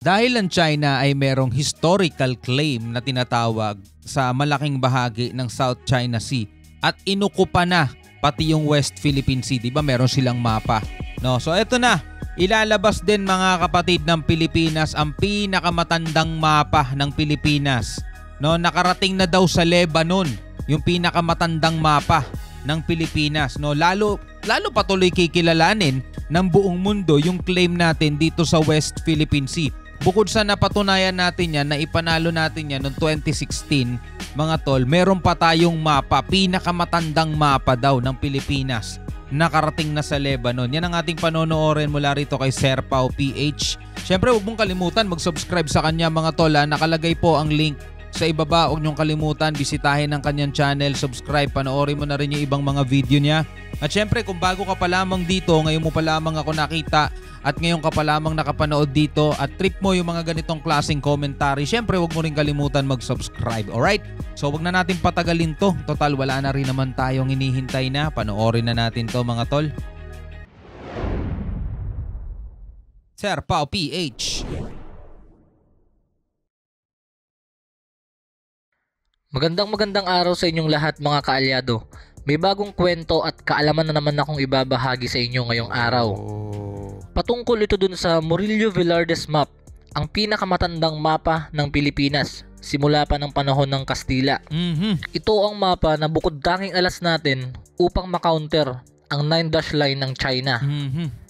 Dahil ang China ay merong historical claim na tinatawag sa malaking bahagi ng South China Sea at inukupa na pati yung West Philippine Sea, 'di ba? Meron silang mapa. No, so eto na. Ilalabas din mga kapatid ng Pilipinas ang pinakamatandang mapa ng Pilipinas. No, nakarating na daw sa Lebanon yung pinakamatandang mapa ng Pilipinas. No, lalo patuloy kikilalanin ng buong mundo yung claim natin dito sa West Philippine Sea. Bukod sa napatunayan natin yan, na ipanalo natin yan noong 2016, mga tol, meron pa tayong mapa, pinakamatandang mapa daw ng Pilipinas, nakarating na sa Lebanon. Yan ang ating panonoorin mula rito kay Sir Pao PH. Siyempre, huwag mong kalimutan mag-subscribe sa kanya mga tol. Nakalagay po ang link sa ibaba. Huwag niyong kalimutan, bisitahin ang kanyang channel, subscribe, panoorin mo na rin yung ibang mga video niya. At syempre, kung bago ka pa lamang dito, ngayon mo pa lamang ako nakita at ngayon ka pa lamang nakapanood dito at trip mo yung mga ganitong klaseng commentary, syempre huwag mo rin kalimutan mag-subscribe. Alright? So huwag na natin patagalin to. Total, wala na rin naman tayong hinihintay na. Panoorin na natin to mga tol. Sir Pao PH. Magandang araw sa inyong lahat mga kaalyado. May bagong kwento at kaalaman na naman akong ibabahagi sa inyo ngayong araw. Patungkol ito dun sa Murillo Velarde's map, ang pinakamatandang mapa ng Pilipinas simula pa ng panahon ng Kastila. Ito ang mapa na bukod tanging alas natin upang makounter ang 9-dash line ng China.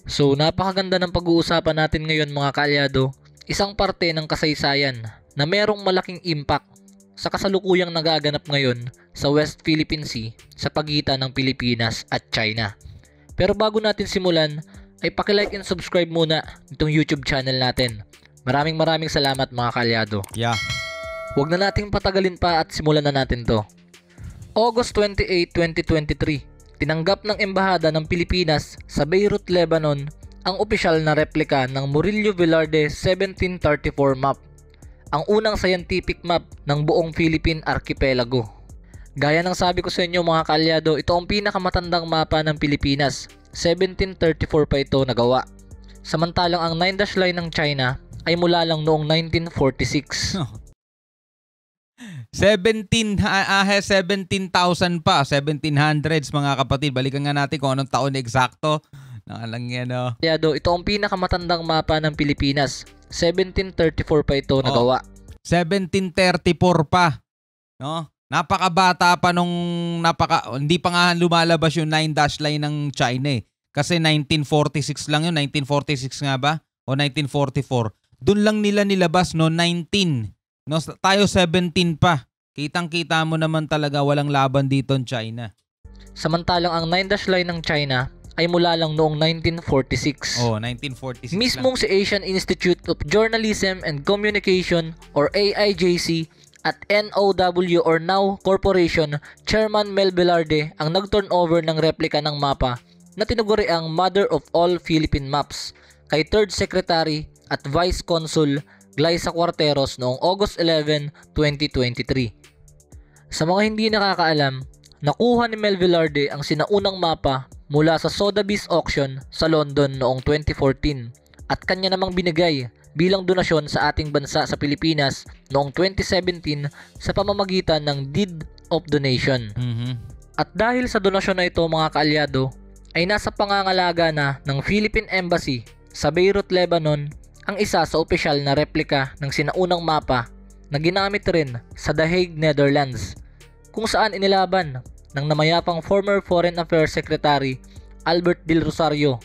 So napakaganda ng pag-uusapan natin ngayon mga kaalyado, isang parte ng kasaysayan na merong malaking impact sa kasalukuyang nagaganap ngayon sa West Philippine Sea sa pagitan ng Pilipinas at China. Pero bago natin simulan, ay paki-like and subscribe muna itong YouTube channel natin. Maraming salamat mga kaalyado. Yeah. Huwag na nating patagalin pa at simulan na natin to. August 28, 2023, tinanggap ng Embahada ng Pilipinas sa Beirut, Lebanon ang opisyal na replika ng Murillo Velarde 1734 map, ang unang scientific map ng buong Philippine Archipelago. Gaya ng sabi ko sa inyo mga kaalyado, ito ang pinakamatandang mapa ng Pilipinas. 1734 pa ito nagawa. Samantalang ang 9-dash line ng China ay mula lang noong 1946. 17,000 pa, 1700s mga kapatid. Balikan nga natin kung anong taon eksakto. Nakalang yan o. Ito ang pinakamatandang mapa ng Pilipinas. 1734 pa ito nagawa. 1734 pa. No? Napakabata pa nung hindi pa nga lumalabas yung 9-dash line ng China eh. Kasi 1946 lang yun, 1946 nga ba? O 1944. Doon lang nila nilabas no 19. No, tayo 17 pa. Kitang-kita mo naman talaga walang laban dito ng China. Samantalang ang 9-dash line ng China ay mula lang noong 1946. 1946 Mismong lang. si Asian Institute of Journalism and Communication or AIJC at NOW or Now Corporation Chairman Mel Velarde ang nag-turnover ng replika ng mapa na tinuguri ang Mother of All Philippine Maps kay 3rd Secretary at Vice Consul Glyza Cuarteros noong August 11, 2023. Sa mga hindi nakakaalam, nakuha ni Mel Velarde ang sinaunang mapa mula sa Sotheby's auction sa London noong 2014 at kanya namang binigay bilang donasyon sa ating bansa sa Pilipinas noong 2017 sa pamamagitan ng Deed of Donation. At dahil sa donasyon na ito mga kaalyado, ay nasa pangangalaga na ng Philippine Embassy sa Beirut, Lebanon ang isa sa opisyal na replika ng sinaunang mapa na ginamit rin sa The Hague, Netherlands, kung saan inilaban ng namayapang former Foreign Affairs Secretary Albert Del Rosario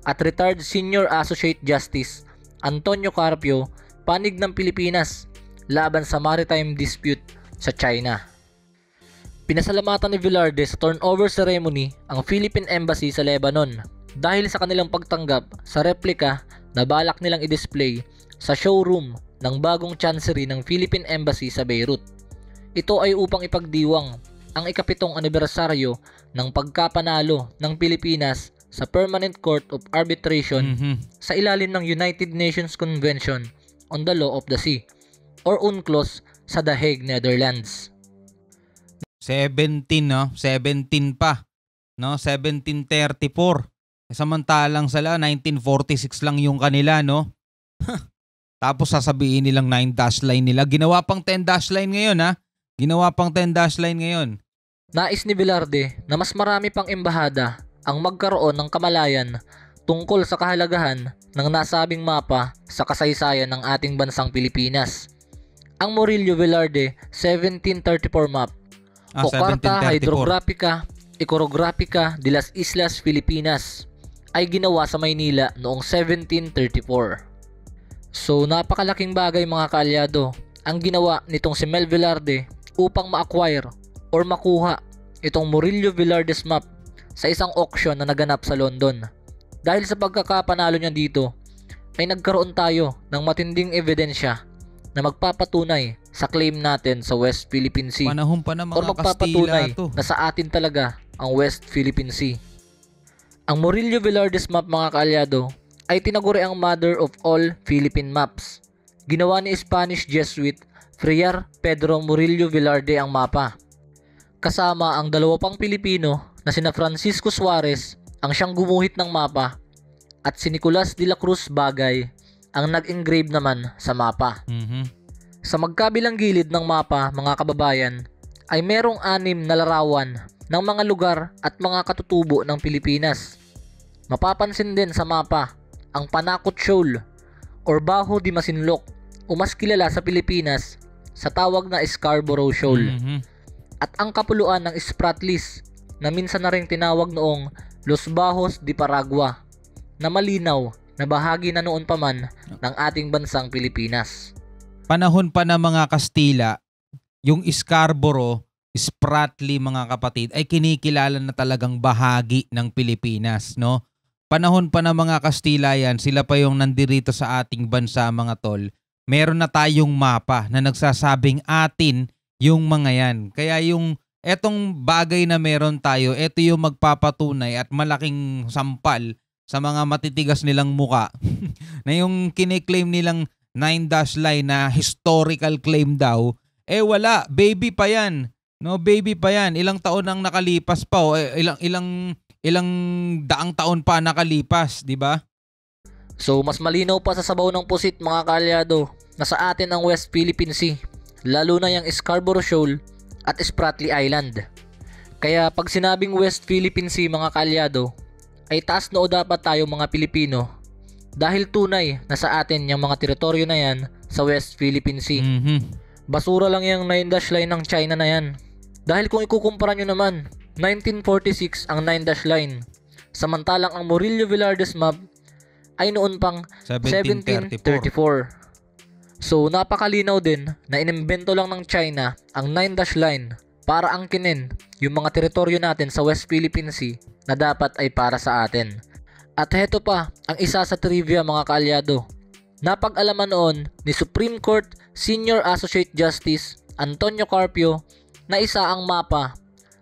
at retired Senior Associate Justice Antonio Carpio panig ng Pilipinas laban sa maritime dispute sa China. Pinasalamatan ni Velarde sa turnover ceremony ang Philippine Embassy sa Lebanon dahil sa kanilang pagtanggap sa replika na balak nilang i-display sa showroom ng bagong chancery ng Philippine Embassy sa Beirut. Ito ay upang ipagdiwang ang ika-7 anibersaryo ng pagkapanalo ng Pilipinas sa Permanent Court of Arbitration sa ilalim ng United Nations Convention on the Law of the Sea or UNCLOS sa The Hague, Netherlands. 17 no, 17 pa. No, 1734. Samantalang sila 1946 lang yung kanila, no. Tapos sasabihin nilang 9 dash line nila. Ginawa pang 10 dash line ngayon ha. Ginawa pang 10 dash line ngayon. Nais ni Velarde na mas marami pang embahada ang magkaroon ng kamalayan tungkol sa kahalagahan ng nasabing mapa sa kasaysayan ng ating bansang Pilipinas. Ang Murillo Velarde 1734 map o Carta 1734. Hydrographica Ecographica de las Islas Filipinas ay ginawa sa Maynila noong 1734. So napakalaking bagay mga kaalyado ang ginawa nitong si Mel Velarde upang ma-acquire or makuha itong Murillo Velarde's map sa isang auction na naganap sa London. Dahil sa pagkakapanalo niya dito ay nagkaroon tayo ng matinding ebidensya na magpapatunay sa claim natin sa West Philippine Sea Panahon pa ng or mga magpapatunay Kastila to. na sa atin talaga ang West Philippine Sea. Ang Murillo Velarde's map mga kaalyado ay tinaguri ang mother of all Philippine maps. Ginawa ni Spanish Jesuit Friar Pedro Murillo Velarde ang mapa. Kasama ang dalawa pang Pilipino na sina Francisco Suarez ang siyang gumuhit ng mapa at si Nicolas de la Cruz Bagay ang nag-engrave naman sa mapa. Sa magkabilang gilid ng mapa mga kababayan ay merong 6 na larawan ng mga lugar at mga katutubo ng Pilipinas. Mapapansin din sa mapa ang Panakot Shoal or Baho de Masinloc o mas kilala sa Pilipinas sa tawag na Scarborough Shoal at ang kapuluan ng Spratlys na minsan na ring tinawag noong Los Bajos de Paragua na malinaw na bahagi na noon pa man ng ating bansang Pilipinas. Panahon pa ng mga Kastila, yung Scarborough, Spratly mga kapatid ay kinikilala na talagang bahagi ng Pilipinas, no? Panahon pa ng mga Kastila yan, sila pa yung nandirito sa ating bansa mga tol. Meron na tayong mapa na nagsasabing atin yung mga yan. Kaya yung etong bagay na meron tayo, eto yung magpapatunay at malaking sampal sa mga matitigas nilang muka na yung kiniklaim nilang 9 dash line na historical claim daw, eh wala, baby pa yan. No, baby pa yan. Ilang taon ang nakalipas pa o ilang daang taon pa nakalipas, di ba? So mas malinaw pa sa sabaw ng pusit mga kaalyado na sa atin ang West Philippine Sea, lalo na yung Scarborough Shoal at Spratly Island. Kaya pag sinabing West Philippine Sea mga kaalyado, ay taas noo dapat tayo mga Pilipino dahil tunay na sa atin yung mga teritoryo na yan sa West Philippine Sea. Basura lang yung 9 dash line ng China na yan. Dahil kung ikukumpara nyo naman, 1946 ang 9 dash line. Samantalang ang Murillo Velarde's map ay noon pang 1734. So napakalinaw din na inimbento lang ng China ang 9 dash line para angkinin yung mga teritoryo natin sa West Philippine Sea na dapat ay para sa atin. At heto pa ang isa sa trivia mga kaalyado. Napag-alaman noon ni Supreme Court Senior Associate Justice Antonio Carpio na isa ang mapa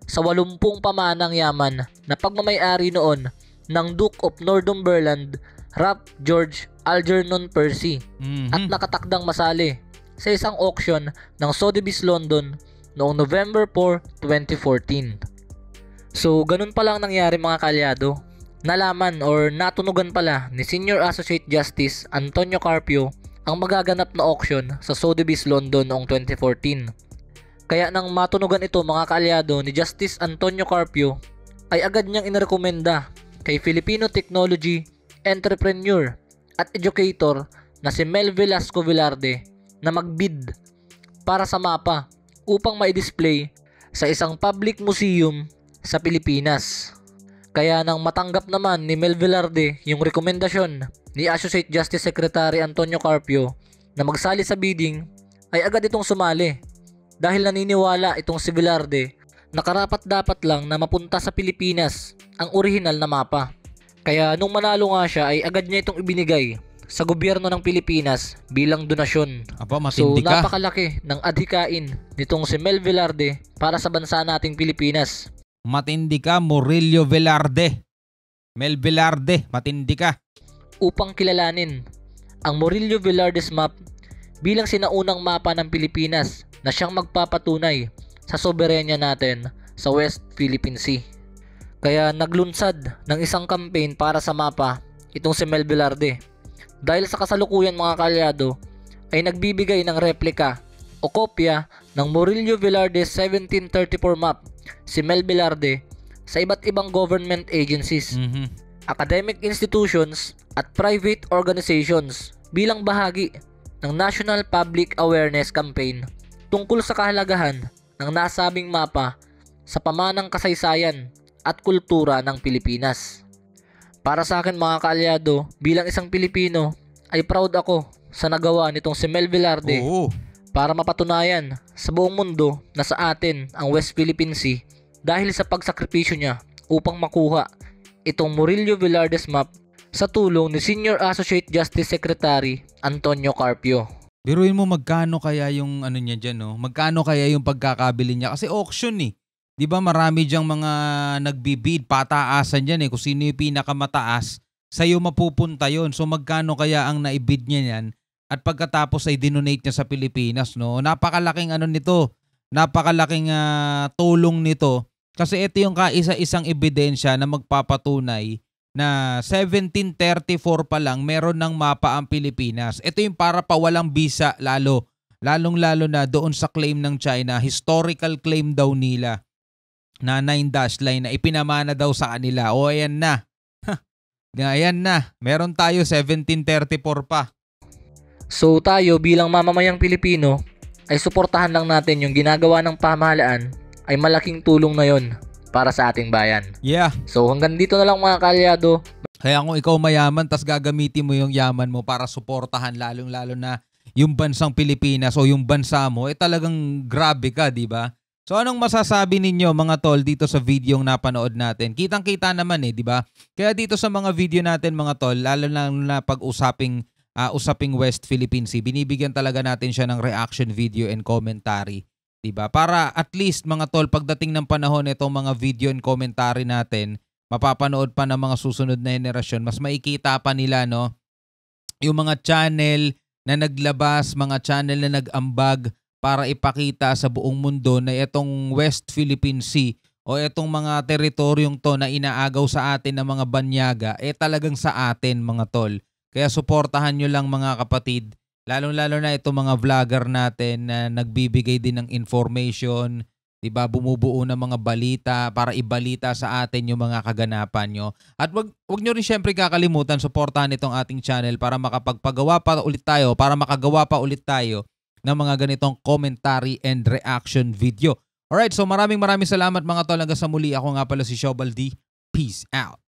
sa 80 pamanang yaman na pagmamay-ari noon ng Duke of Northumberland Ralph George Algernon Percy at nakatakdang masali sa isang auction ng Sotheby's London noong November 4, 2014. So ganun pa lang nangyari mga kaalyado. Nalaman or natunugan pala ni Senior Associate Justice Antonio Carpio ang magaganap na auction sa Sotheby's London noong 2014. Kaya nang matunugan ito mga kaalyado ni Justice Antonio Carpio ay agad niyang inirekomenda kay Filipino technology, entrepreneur at educator na si Mel Velasco Velarde na magbid para sa mapa upang ma-display sa isang public museum sa Pilipinas. Kaya nang matanggap naman ni Mel Velarde yung rekomendasyon ni Associate Justice Secretary Antonio Carpio na magsali sa bidding, ay agad itong sumali dahil naniniwala itong si Velarde na karapat-dapat lang na mapunta sa Pilipinas ang orihinal na mapa. Kaya nung manalo nga siya ay agad niya itong ibinigay sa gobyerno ng Pilipinas bilang donasyon. Aba, So matindi ka. napakalaki ng adhikain nitong si Mel Velarde para sa bansa nating Pilipinas. Matindi ka, Murillo Velarde. Mel Velarde, matindi ka. Upang kilalanin ang Murillo Velarde's map bilang sinaunang mapa ng Pilipinas na siyang magpapatunay sa soberenya natin sa West Philippine Sea. Kaya naglunsad ng isang campaign para sa mapa itong si Mel Velarde Dahil sa kasalukuyan mga kaalyado ay nagbibigay ng replika o kopya ng Murillo Velarde 1734 map si Mel Velarde sa iba't ibang government agencies, academic institutions at private organizations bilang bahagi ng National Public Awareness Campaign tungkol sa kahalagahan ng nasabing mapa sa pamanang kasaysayan at kultura ng Pilipinas. Para sa akin mga kaalyado, bilang isang Pilipino ay proud ako sa nagawa nitong si Mel Velarde para mapatunayan sa buong mundo na sa atin ang West Philippine Sea dahil sa pagsakripisyo niya upang makuha itong Murillo Velarde's map sa tulong ni Senior Associate Justice Secretary Antonio Carpio. Biruin mo magkano kaya yung ano niya dyan, no? Magkano kaya yung pagkakabili niya? Kasi auction eh. Di ba marami diyang mga nagbibid, pataasan dyan eh. Kung sino yung pinakamataas, sa'yo mapupunta yon. So magkano kaya ang naibid niya yan? At pagkatapos ay dinonate niya sa Pilipinas, no? Napakalaking ano nito. Napakalaking tulong nito. Kasi ito yung kaisa-isang ebidensya na magpapatunay na 1734 pa lang meron ng mapa ang Pilipinas. Ito yung para pawalang bisa lalong-lalo na doon sa claim ng China, historical claim daw nila na 9-dash line na ipinamana daw sa kanila. O ayan na. Ayan na. Meron tayo 1734 pa. So tayo bilang mamamayang Pilipino ay suportahan lang natin yung ginagawa ng pamahalaan, ay malaking tulong na yon para sa ating bayan. Yeah. So hanggang dito na lang mga kaalyado. Kaya kung ikaw mayaman tas gagamitin mo yung yaman mo para suportahan lalong-lalo na yung bansang Pilipinas o yung bansa mo, talagang grabe ka, di ba? So anong masasabi ninyo mga tol dito sa video yung napanood natin? Kitang-kita naman di ba? Kaya dito sa mga video natin mga tol, lalo na pag-usaping West Philippine Sea, binibigyan talaga natin siya ng reaction video and commentary. Diba? Para at least mga tol, pagdating ng panahon itong mga video and commentary natin, mapapanood pa ng mga susunod na henerasyon, mas makikita pa nila no, yung mga channel na naglabas, mga channel na nag-ambag para ipakita sa buong mundo na itong West Philippine Sea o itong mga teritoryong to na inaagaw sa atin ng mga banyaga, talagang sa atin mga tol. Kaya suportahan nyo lang mga kapatid. Lalong-lalo na itong mga vlogger natin na nagbibigay din ng information, 'di ba? Bumubuo ng mga balita para ibalita sa atin yung mga kaganapan nyo. At wag nyo rin syempre kakalimutan suportahan itong ating channel para makagawa pa ulit tayo ng mga ganitong commentary and reaction video. Alright, so maraming salamat mga tol. Hanggang sa muli, ako nga pala si Shobal D. Peace out.